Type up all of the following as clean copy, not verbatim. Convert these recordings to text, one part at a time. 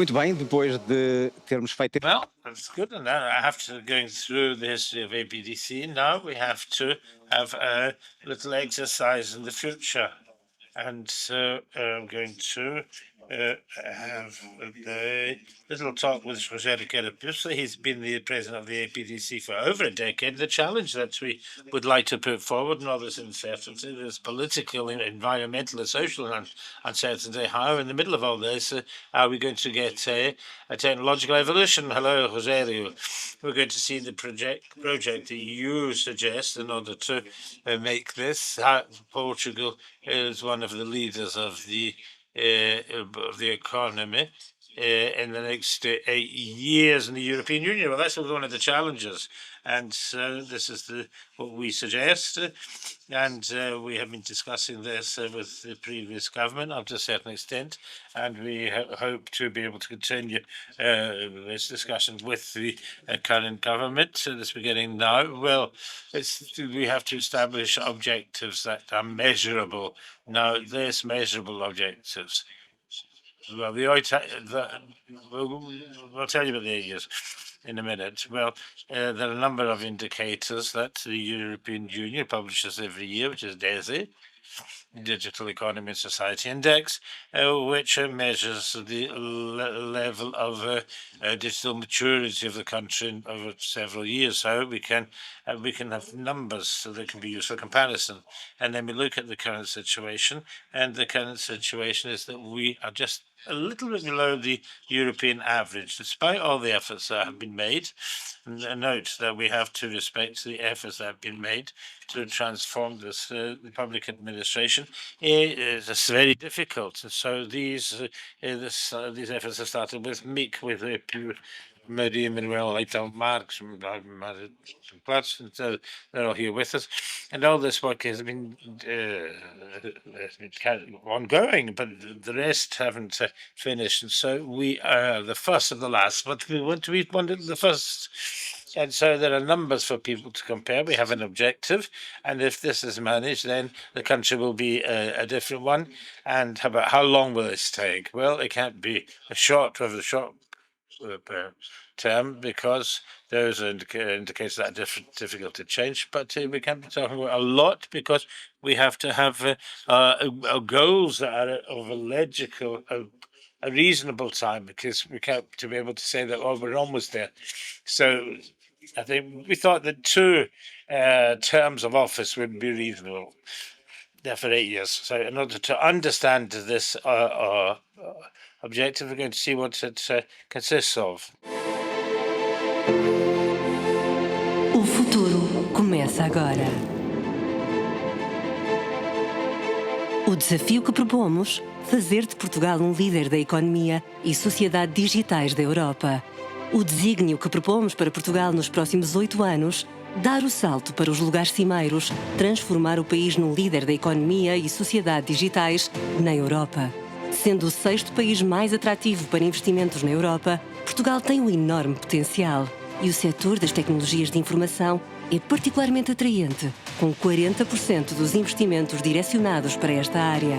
Muito bem, depois de termos feito. Well, that's good. And now after going through the history of APDC, now we have to have a little exercise in the future. And so I'm going to have a little talk with José Riqueira. He's been the president of the APDC for over a decade. The challenge that we would like to put forward and all this uncertainty, this political, environmental, and social uncertainty. How, in the middle of all this, are we going to get a technological evolution? Hello, José. We're going to see the project that you suggest in order to make this. Portugal is one of the leaders of the economy in the next 8 years in the European Union. Well, that's one of the challenges, and so this is what we suggest, and we have been discussing this with the previous government up to a certain extent, and we hope to be able to continue this discussion with the current government. So this beginning now. Well, we have to establish objectives that are measurable. Now, there's measurable objectives. Well, we'll tell you about the areas in a minute. Well, there are a number of indicators that the European Union publishes every year, which is DESI, Digital Economy and Society Index, which measures the level of digital maturity of the country over several years. So we can have numbers so that can be used for comparison. And then we look at the current situation, and the current situation is that we are just a little bit below the European average, despite all the efforts that have been made. And note that we have to respect the efforts that have been made to transform this the public administration. It's very difficult. And so these efforts have started with MIC, with Maria Manuel Leitão Marques, so they're all here with us. And all this work has been ongoing, but the rest haven't finished. And so we are the first of the last, but we want to be one of the first. And so there are numbers for people to compare. We have an objective, and if this is managed, then the country will be a different one. And how long will this take? Well, it can't be a short term, because those indicators that are difficult to change, but we can't be talking about a lot, because we have to have goals that are of a reasonable time, because we can't to be able to say that, oh, we're almost there. So I think we thought that 2 terms of office would be reasonable there for 8 years. So in order to understand this objective, we're going to see what it consists of. O futuro começa agora. O desafio que propomos: fazer de Portugal um líder da economia e sociedade digitais da Europa. O desígnio que propomos para Portugal nos próximos 8 anos: dar o salto para os lugares cimeiros, transformar o país num líder da economia e sociedade digitais na Europa. Sendo o 6º país mais atrativo para investimentos na Europa, Portugal tem um enorme potencial. E o setor das tecnologias de informação é particularmente atraente, com 40% dos investimentos direcionados para esta área.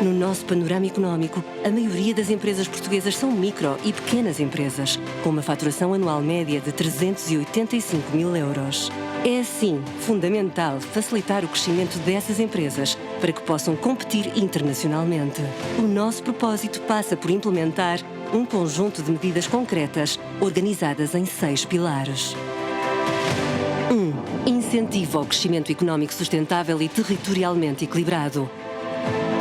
No nosso panorama económico, a maioria das empresas portuguesas são micro e pequenas empresas, com uma faturação anual média de 385 mil euros. É, assim, fundamental facilitar o crescimento dessas empresas para que possam competir internacionalmente. O nosso propósito passa por implementar um conjunto de medidas concretas, organizadas em 6 pilares. 1. Incentivo ao crescimento económico sustentável e territorialmente equilibrado.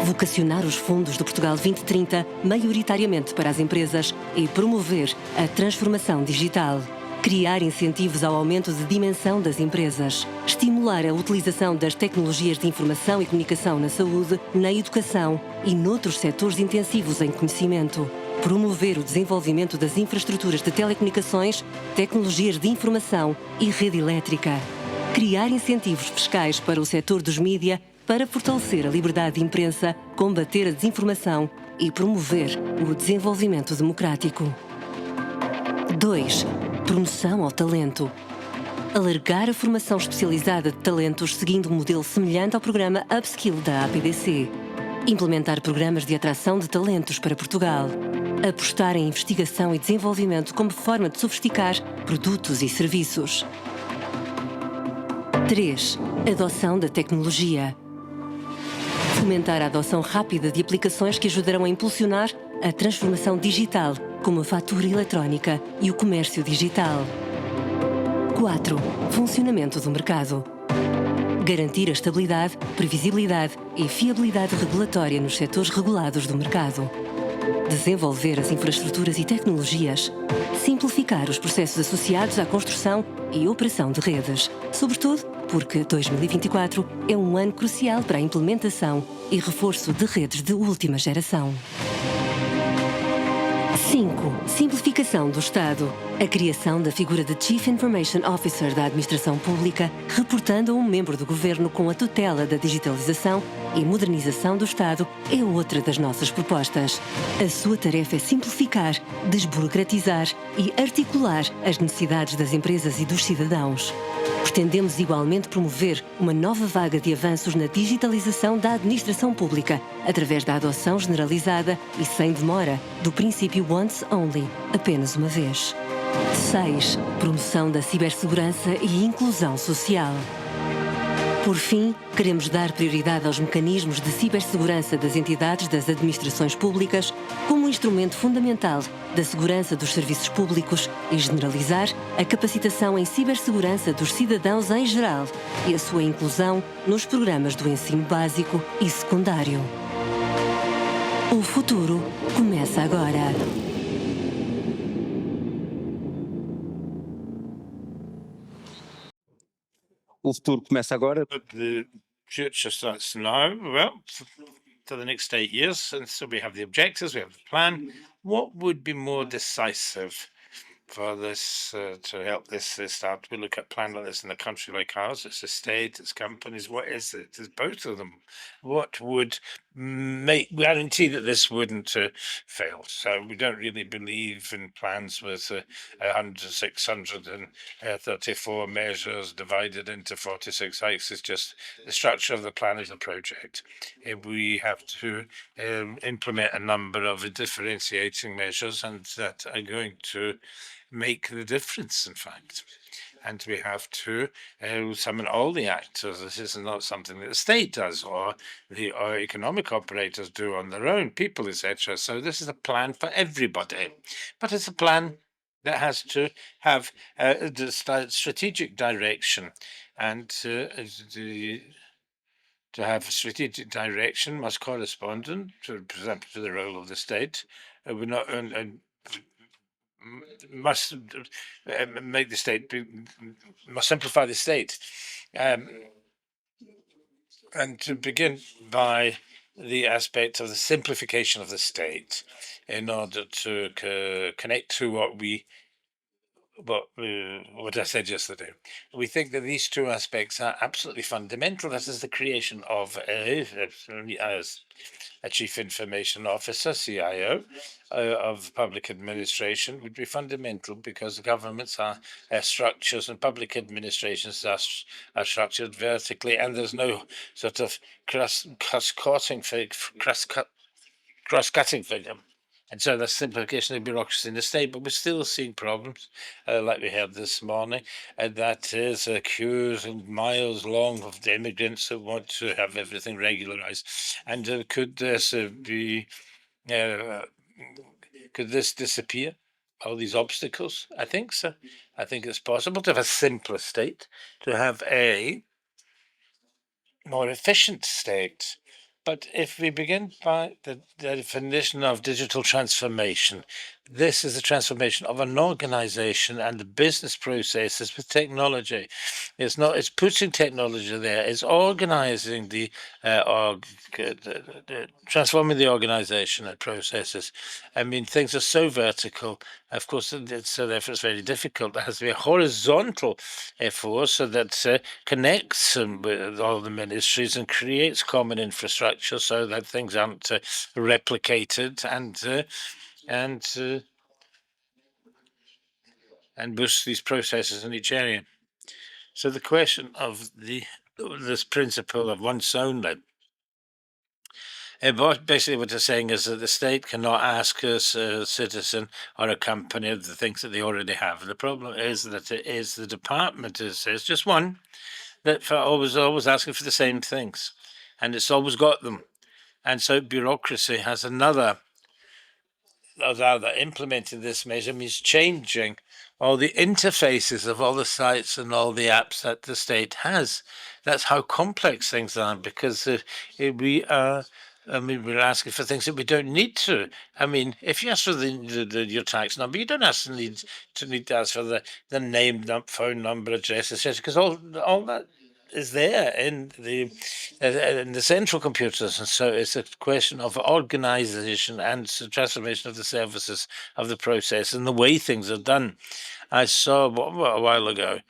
Vocacionar os fundos do Portugal 2030 maioritariamente para as empresas e promover a transformação digital. Criar incentivos ao aumento de dimensão das empresas. Estimular a utilização das tecnologias de informação e comunicação na saúde, na educação e noutros setores intensivos em conhecimento. Promover o desenvolvimento das infraestruturas de telecomunicações, tecnologias de informação e rede elétrica. Criar incentivos fiscais para o setor dos mídia para fortalecer a liberdade de imprensa, combater a desinformação e promover o desenvolvimento democrático. 2. Promoção ao talento. Alargar a formação especializada de talentos seguindo um modelo semelhante ao programa Upskill da APDC. Implementar programas de atração de talentos para Portugal. Apostar em investigação e desenvolvimento como forma de sofisticar produtos e serviços. 3. Adoção da tecnologia. Fomentar a adoção rápida de aplicações que ajudarão a impulsionar a transformação digital, como a fatura eletrónica e o comércio digital. 4. Funcionamento do mercado. Garantir a estabilidade, previsibilidade e fiabilidade regulatória nos setores regulados do mercado. Desenvolver as infraestruturas e tecnologias. Simplificar os processos associados à construção e operação de redes. Sobretudo porque 2024 é um ano crucial para a implementação e reforço de redes de última geração. 5. Simplificação do Estado. A criação da figura de Chief Information Officer da Administração Pública, reportando a um membro do Governo com a tutela da digitalização e modernização do Estado, é outra das nossas propostas. A sua tarefa é simplificar, desburocratizar e articular as necessidades das empresas e dos cidadãos. Pretendemos igualmente promover uma nova vaga de avanços na digitalização da administração pública, através da adoção generalizada e sem demora do princípio once only, apenas uma vez. 6. Promoção da cibersegurança e inclusão social. Por fim, queremos dar prioridade aos mecanismos de cibersegurança das entidades das administrações públicas como um instrumento fundamental da segurança dos serviços públicos e generalizar a capacitação em cibersegurança dos cidadãos em geral e a sua inclusão nos programas do ensino básico e secundário. O futuro começa agora. O futuro começa agora. But the future starts now. Well, for the next 8 years, and so we have the objectives, we have the plan. What would be more decisive for this to help this start? We look at plan like this in a country like ours. It's a state, it's companies. What is it? It's both of them. What would make guarantee that this wouldn't fail? So we don't really believe in plans with 634 measures divided into 46 hikes. It's just the structure of the plan is a project. We have to implement a number of differentiating measures, and that are going to make the difference, in fact. And we have to summon all the actors. This is not something that the state does or the economic operators do on their own, people, etc. So this is a plan for everybody. But it's a plan that has to have the strategic direction. And to have a strategic direction must correspond to, for example, to the role of the state. We're not must make the state must simplify the state, and to begin by the aspect of the simplification of the state in order to connect to what I said yesterday. We think that these two aspects are absolutely fundamental. This is the creation of a chief information officer, CIO, of public administration would be fundamental, because governments are structures and public administrations are structured vertically, and there's no sort of cross-cutting figure. And so there's simplification of bureaucracy in the state, but we're still seeing problems, like we heard this morning, and that is queues and miles long of the immigrants that want to have everything regularized. And could this disappear? All these obstacles? I think so. I think it's possible to have a simpler state, to have a more efficient state. But if we begin by the definition of digital transformation, this is a transformation of an organization and the business processes with technology. It's putting technology there. It's organizing transforming the organization and processes. I mean, things are so vertical. Of course, so therefore it's very difficult. There has to be a horizontal force so that connects with all the ministries and creates common infrastructure so that things aren't replicated and boost these processes in each area. So the question of this principle of once only Basically, what they're saying is that the state cannot ask a citizen or a company of the things that they already have. The problem is that it is the department is just one that for always asking for the same things, and it's always got them. And so bureaucracy has another. That implementing this measure means changing all the interfaces of all the sites and all the apps that the state has. That's how complex things are, because we are. I mean, we're asking for things that we don't need to. I mean, if you ask for your tax number, you don't need to ask for the name, phone number, address, etc. Because all that is there in the central computers, and so it's a question of organization and transformation of the services of the process and the way things are done. I saw a while ago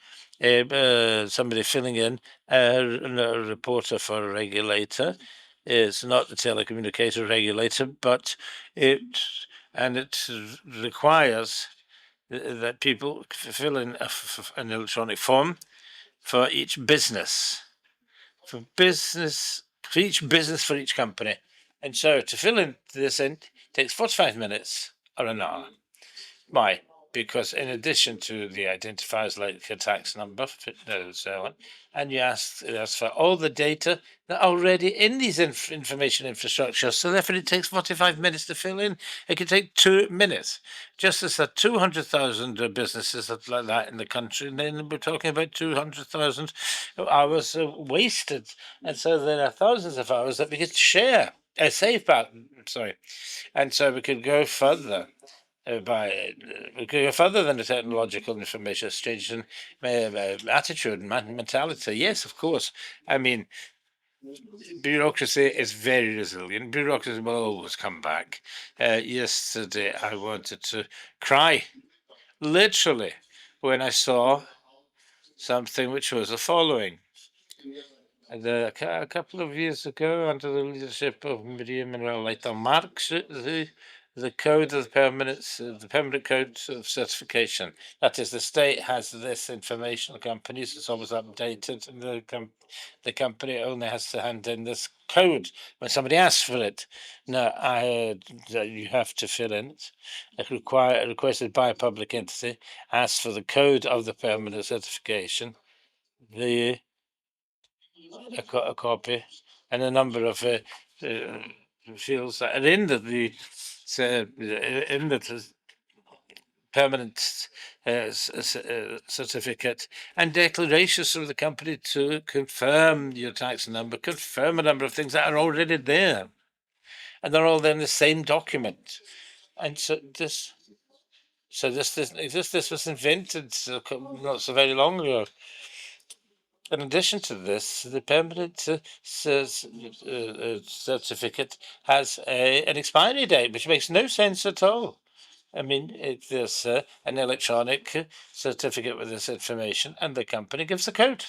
somebody filling in a reporter for a regulator. It's not the telecommunicator regulator, but it requires that people fill in an electronic form for each business, for each company. And so to fill in this in takes 45 minutes or an hour. Why? Because in addition to the identifiers like a tax number, and so on, and you ask for all the data that are already in these information infrastructure. So therefore it takes 45 minutes to fill in. It could take 2 minutes. Just as there are 200,000 businesses like that in the country, and then we're talking about 200,000 hours wasted. And so there are thousands of hours that we could share, save back, sorry. And so we could go further. We could go further than the technological information exchange and attitude and mentality. Yes, of course. I mean, bureaucracy is very resilient. Bureaucracy will always come back. Yesterday, I wanted to cry, literally, when I saw something which was the following. A couple of years ago, under the leadership of Miriam and Marx, the code of the permanent code of certification. That is, the state has this information, companies, it's always updated, and the company only has to hand in this code when somebody asks for it. Now, you have to fill in it. Requested by a public entity, asks for the code of the permanent certification, a copy, and a number of fields that are in the permanent certificate, and declarations from the company to confirm your tax number, confirm a number of things that are already there, and they're all there in the same document. And so this was invented not so very long ago. In addition to this, the permanent certificate has an expiry date, which makes no sense at all. I mean, there's an electronic certificate with this information, and the company gives the code.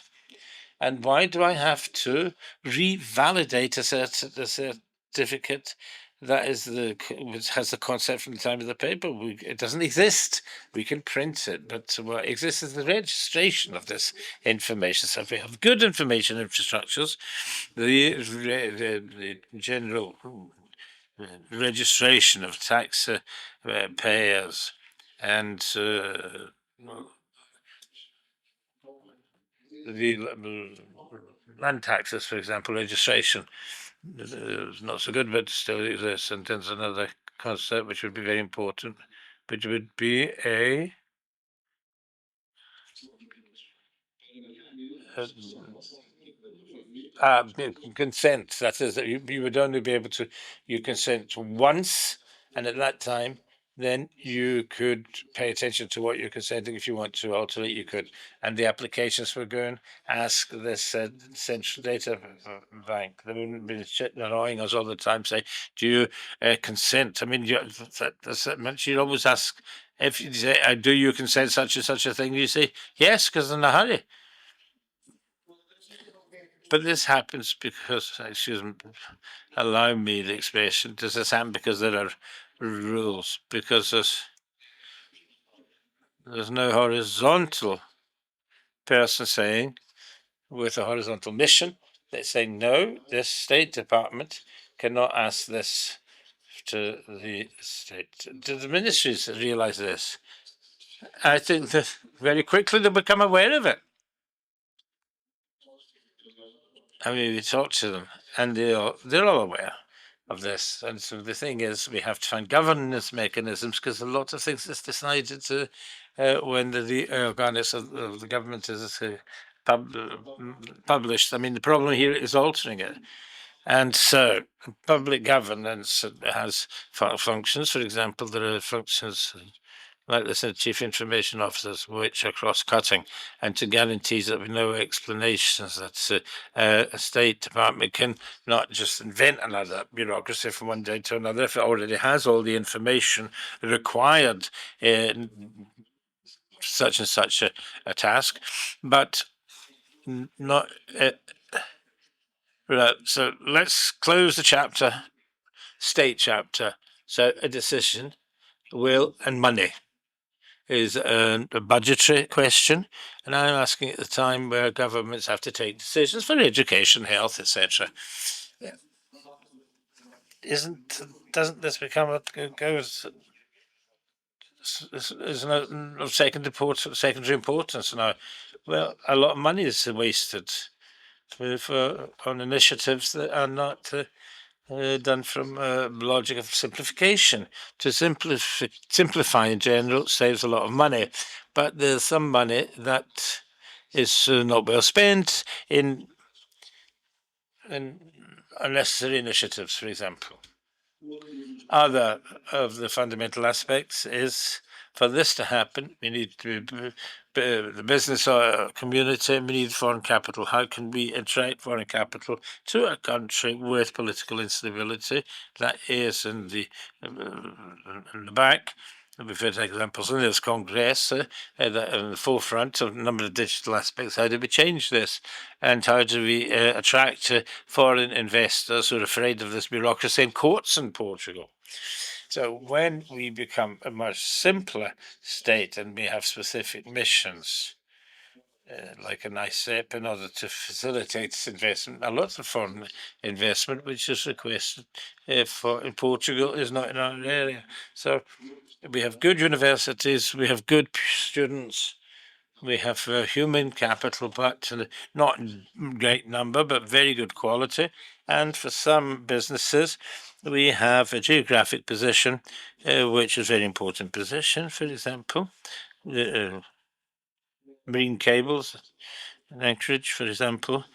And why do I have to revalidate a certificate that which has the concept from the time of the paper? It doesn't exist. We can print it, but what exists is the registration of this information. So if we have good information infrastructures, the general registration of tax payers and the land taxes, for example, registration is not so good, but still exists. And there's another concept which would be very important, which would be a consent. That is, that you would only be able to consent once, and at that time, then you could pay attention to what you're consenting. If you want to alter it, you could. And the applications were going ask this central data bank. They wouldn't be annoying us all the time, say, "Do you consent?" I mean, that meant you'd always ask if you say, "Do you consent such and such a thing?" You say, "Yes," because in a hurry. But this happens because, allow me the expression, does this happen because there are rules? Because there's no horizontal person saying, with a horizontal mission, that's saying, no, this State Department cannot ask this to the state. Do the ministries realize this? I think that very quickly they'll become aware of it. I mean, we talk to them, and they're all aware of this. And so the thing is, we have to find governance mechanisms, because a lot of things is decided to when the organics of the government is published. I mean, the problem here is altering it. And so public governance has functions. For example, there are functions like the chief information officers, which are cross-cutting, and to guarantee that with no explanations that a state department can not just invent another bureaucracy from one day to another if it already has all the information required in such and such a task, but not. Right, so let's close the chapter, state chapter. So a decision, will, and money is a budgetary question, and I'm asking at the time where governments have to take decisions for education, health, etc. Doesn't this become is of secondary importance now? Well, a lot of money is wasted on initiatives that are not done from logic of simplification. To simplify in general saves a lot of money, but there's some money that is not well spent in unnecessary initiatives, for example. Other of the fundamental aspects is, for this to happen, we need to the business community, we need foreign capital. How can we attract foreign capital to a country with political instability that is in the back? We've had examples in this Congress that in the forefront of a number of digital aspects. How do we change this? And how do we attract foreign investors who are afraid of this bureaucracy in courts in Portugal? So when we become a much simpler state and we have specific missions, like an ICEP, in order to facilitate this investment, a lot of foreign investment, which is requested in Portugal, is not in our area. So we have good universities, we have good students, we have human capital, but not in great number, but very good quality. And for some businesses, we have a geographic position, which is a very important position. For example, marine cables, and anchorage, for example,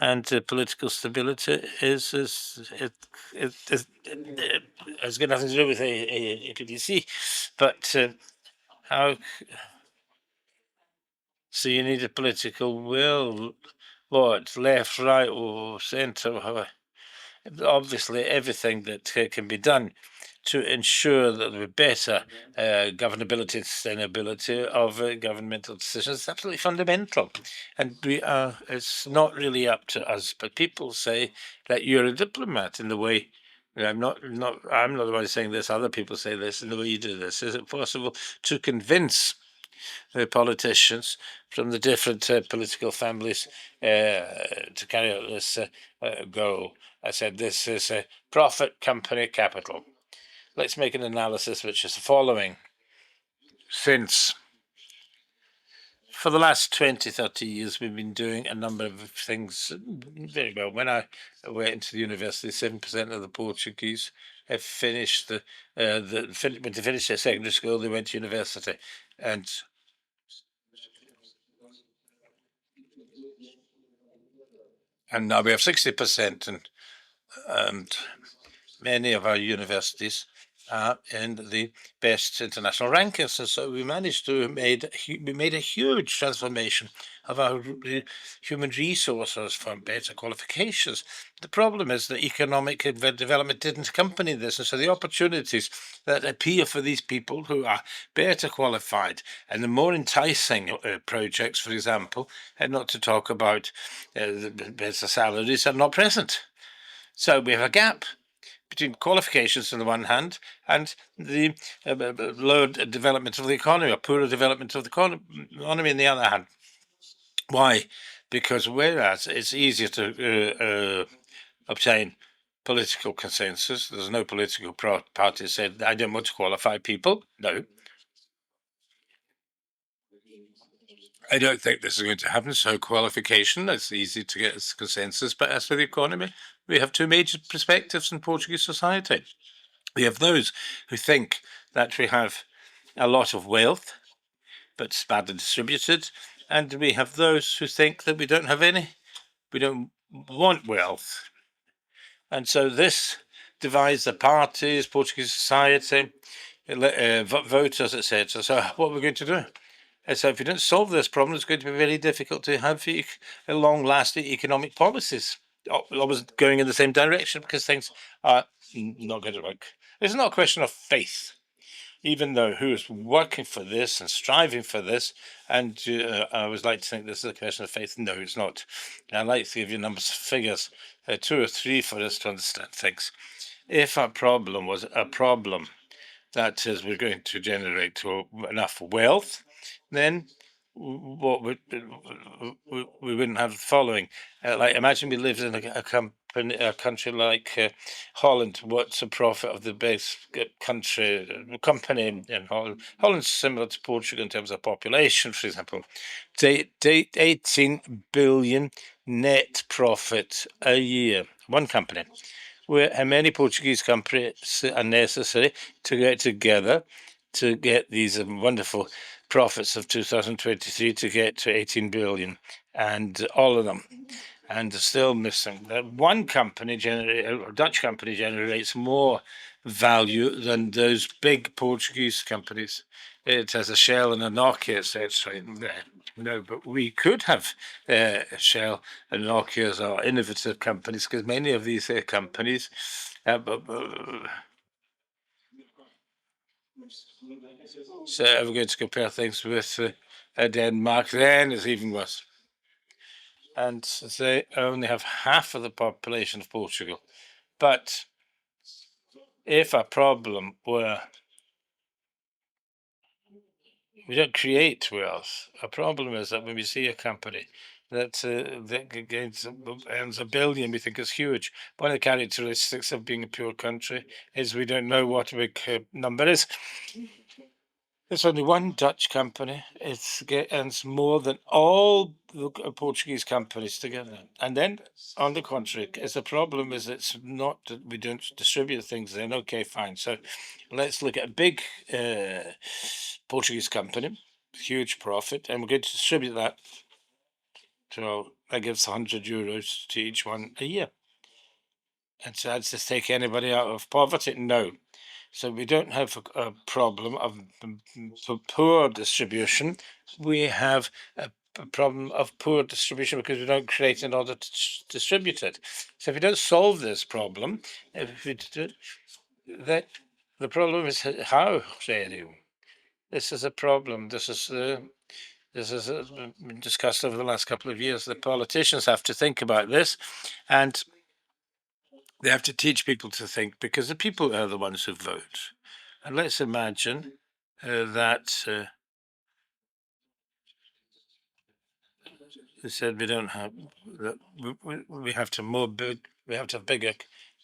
and political stability has got nothing to do with APDC, but how? So you need a political will, what, left, right, or centre, obviously everything that can be done to ensure that there are better governability and sustainability of governmental decisions is absolutely fundamental. And it's not really up to us, but people say that you're a diplomat in the way. I'm not the one saying this, other people say this in the way you do this. Is it possible to convince politicians from the different political families to carry out this goal? I said this is a profit company capital. Let's make an analysis which is the following. Since for the last 20, 30 years, we've been doing a number of things very well. When I went into the university, 7% of the Portuguese have finished when they finished their secondary school, they went to university. And now we have 60%, and many of our universities are in the best international rankings. And so we managed to made a huge transformation of our human resources for better qualifications. The problem is that economic development didn't accompany this, and so the opportunities that appear for these people who are better qualified and the more enticing projects, for example, and not to talk about the better salaries, are not present. So we have a gap between qualifications on the one hand and the low development of the economy, or poorer development of the economy on the other hand. Why? Because whereas it's easier to obtain political consensus. There's no political party said, I don't want to qualify people. No. I don't think this is going to happen. So qualification, it's easy to get a consensus. But as for the economy, we have two major perspectives in Portuguese society. We have those who think that we have a lot of wealth, but it's badly distributed. And we have those who think that we don't have any. We don't want wealth. And so this divides the parties, Portuguese society, voters, etc. So what we're going to do? So if you don't solve this problem, it's going to be very difficult to have long-lasting economic policies always going in the same direction, because things are not going to work. It's not a question of faith, even though who is working for this and striving for this. And I always like to think this is a question of faith. No, it's not. I'd like to give you numbers, figures, 2 or 3 for us to understand things. If our problem was a problem that is we're going to generate enough wealth, then what we wouldn't have the following. Like imagine we lived in a country like Holland. What's the profit of the base company in Holland? Holland's similar to Portugal in terms of population, for example. 18 billion net profit a year. One company. How many Portuguese companies are necessary to get together to get these wonderful profits of 2023 to get to 18 billion, and all of them, and still missing. One company, a Dutch company, generates more value than those big Portuguese companies. It has a Shell and a Nokia, etc. No, but we could have Shell and Nokia as our innovative companies, because many of these companies so we're going to compare things with Denmark, then it's even worse. And they only have half of the population of Portugal. But if a problem were we don't create wealth. A problem is that when we see a company that earns $1 billion, we think is huge. One of the characteristics of being a poor country is we don't know what a big number is. There's only one Dutch company. It earns more than all the Portuguese companies together. And then, on the contrary, the problem is it's not that we don't distribute things then. Okay, fine. So let's look at a big Portuguese company, huge profit, and we're going to distribute that. So that gives €100 to each one a year. And so that's just take anybody out of poverty? No. So we don't have a problem of poor distribution. We have a problem of poor distribution because we don't create in order to distribute it. So if we don't solve this problem, if we do, that the problem is how, really. This is a problem. This is been discussed over the last couple of years. The politicians have to think about this, and they have to teach people to think, because the people are the ones who vote. And let's imagine that they said we don't have that we have to have bigger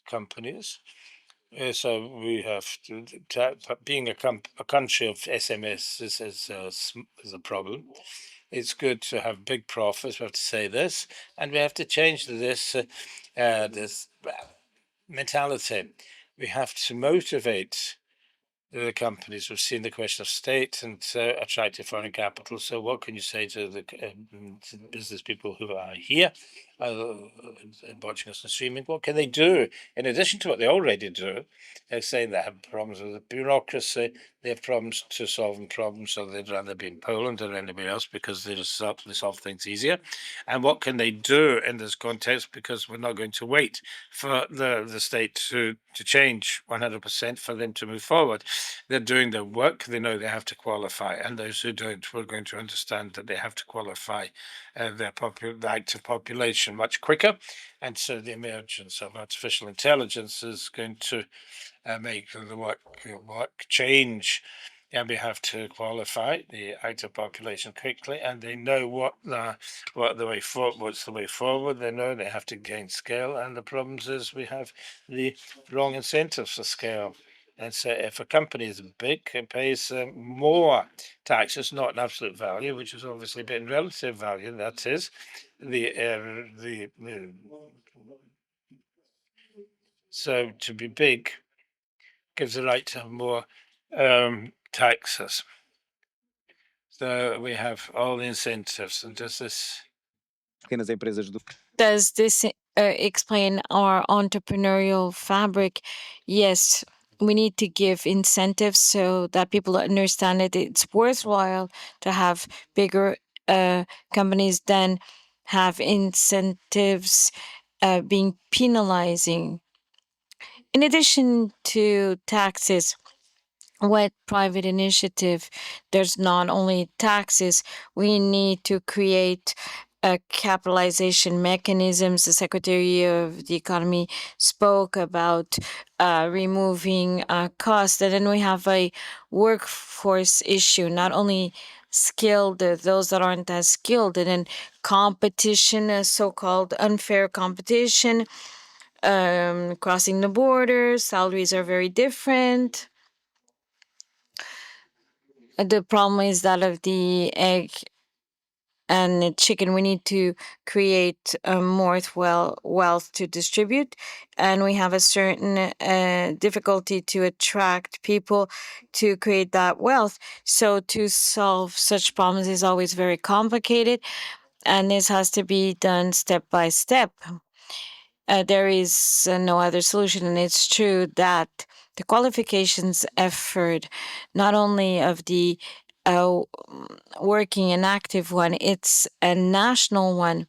companies. So we have to being a country of SMEs is a problem. It's good to have big profits. We have to say this, and we have to change this this mentality. We have to motivate the companies. We've seen the question of state and attractive foreign capital. So what can you say to the business people who are here watching us and streaming? What can they do in addition to what they already do? They're saying they have problems with the bureaucracy. They have problems to solving problems, so they'd rather be in Poland or anywhere else because they solve things easier. And what can they do in this context? Because we're not going to wait for the state to change 100% for them to move forward. They're doing their work. They know they have to qualify, and those who don't, we're going to understand that they have to qualify the active population much quicker. And so the emergence of artificial intelligence is going to make the work change and we have to qualify the active population quickly, and they know what's the way forward. They know they have to gain scale, and the problems is we have the wrong incentives for scale. And so if a company is big, it pays more taxes, not in absolute value, which is obviously a bit in relative value. That is so to be big gives the right to have more taxes. So we have all the incentives, and does this pequenas empresas do Does this explain our entrepreneurial fabric? Yes, we need to give incentives so that people understand that it's worthwhile to have bigger companies than have incentives being penalizing. In addition to taxes, with private initiative, there's not only taxes, we need to create capitalization mechanisms. The Secretary of the Economy spoke about removing costs. And then we have a workforce issue, not only skilled, those that aren't as skilled, and then competition, so-called unfair competition, crossing the borders, salaries are very different. The problem is that of the egg and the chicken. We need to create more wealth to distribute, and we have a certain difficulty to attract people to create that wealth. So to solve such problems is always very complicated, and this has to be done step by step. There is no other solution, and it's true that the qualifications effort, not only of the working and active one, it's a national one.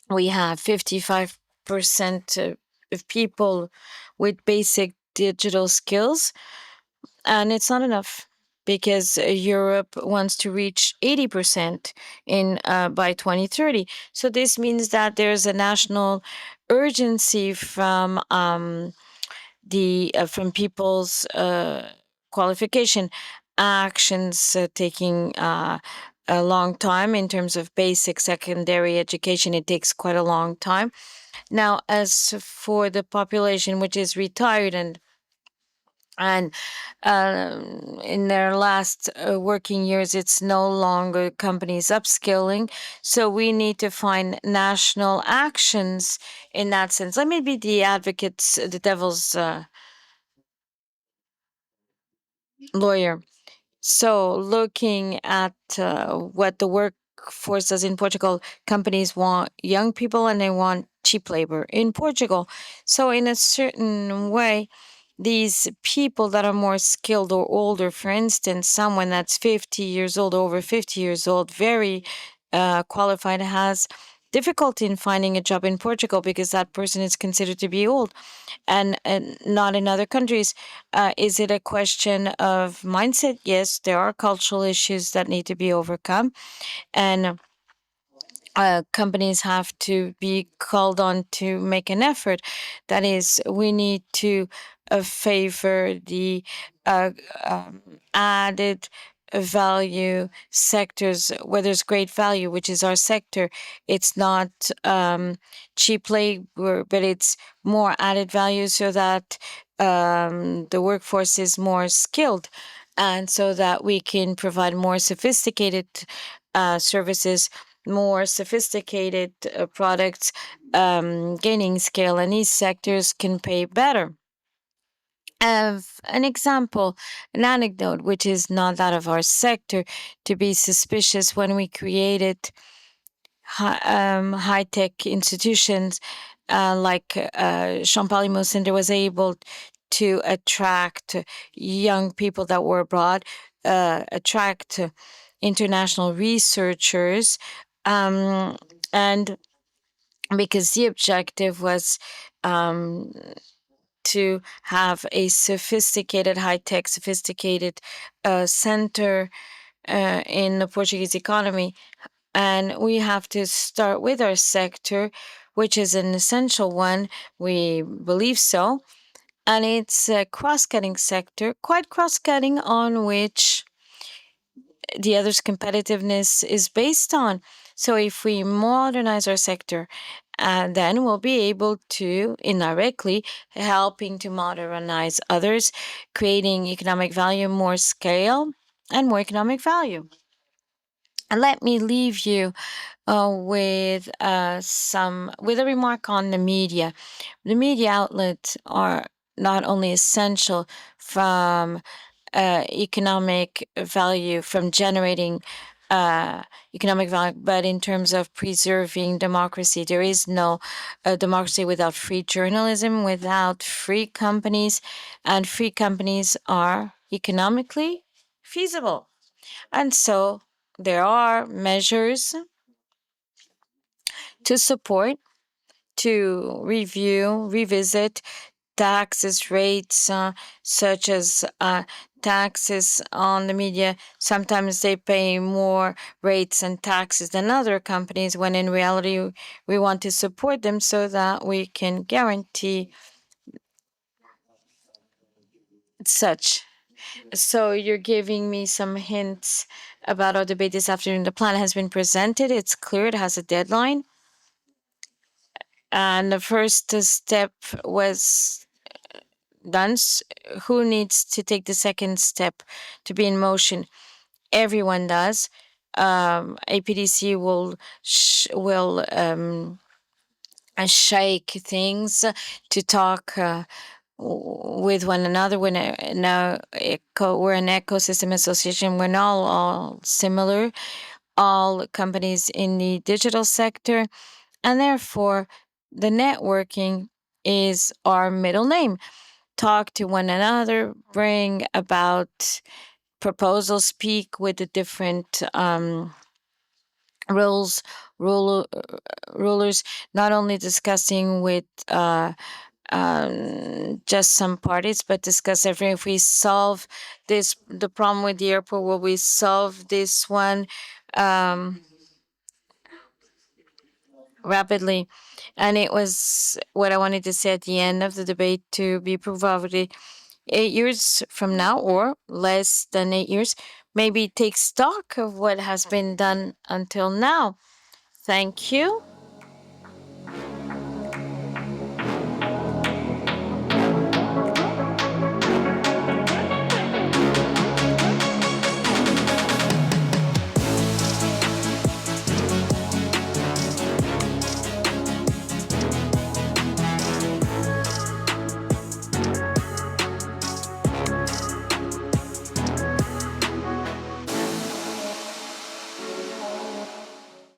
We have 55% of people with basic digital skills, and it's not enough because Europe wants to reach 80% in by 2030. So this means that there's a national urgency from people's qualification actions taking a long time. In terms of basic secondary education, it takes quite a long time. Now, as for the population which is retired and in their last working years, it's no longer companies upskilling. So we need to find national actions in that sense. Let me be the devil's lawyer. So looking at what the workforce does in Portugal, companies want young people and they want cheap labor in Portugal. So in a certain way, these people that are more skilled or older, for instance, someone that's 50 years old, over 50 years old, very qualified, has difficulty in finding a job in Portugal because that person is considered to be old and not in other countries. Is it a question of mindset? Yes, there are cultural issues that need to be overcome. And companies have to be called on to make an effort. That is, we need to favor the added value sectors where there's great value, which is our sector. It's not cheap labor, but it's more added value so that the workforce is more skilled and so that we can provide more sophisticated services, more sophisticated products, gaining scale, and these sectors can pay better. Of an example, an anecdote, which is not that of our sector, to be suspicious when we created high-tech institutions like Champalimau Center was able to attract young people that were abroad, attract international researchers, and because the objective was to have a sophisticated, high-tech, sophisticated center in the Portuguese economy. And we have to start with our sector, which is an essential one. We believe so. And it's a cross-cutting sector, quite cross-cutting, on which the other's competitiveness is based on. So if we modernize our sector, then we'll be able to indirectly helping to modernize others, creating economic value, more scale, and more economic value. And let me leave you with a remark on the media. The media outlets are not only essential from economic value, from generating economic value, but in terms of preserving democracy. There is no democracy without free journalism, without free companies, and free companies are economically feasible. And so there are measures to support, to review, revisit taxes rates, such as taxes on the media. Sometimes they pay more rates and taxes than other companies, when in reality we want to support them so that we can guarantee such. So you're giving me some hints about our debate this afternoon. The plan has been presented. It's clear. It has a deadline. And the first step was done. Who needs to take the second step to be in motion? Everyone does. APDC will shake things to talk with one another. We're an ecosystem association. We're not all similar, all companies in the digital sector, and therefore the networking is our middle name. Talk to one another, bring about proposals, speak with the different rulers, not only discussing with just some parties, but discuss everything. If we solve the problem with the airport, will we solve this one rapidly? And it was what I wanted to say at the end of the debate, to be probably 8 years from now, or less than 8 years, maybe take stock of what has been done until now. Thank you.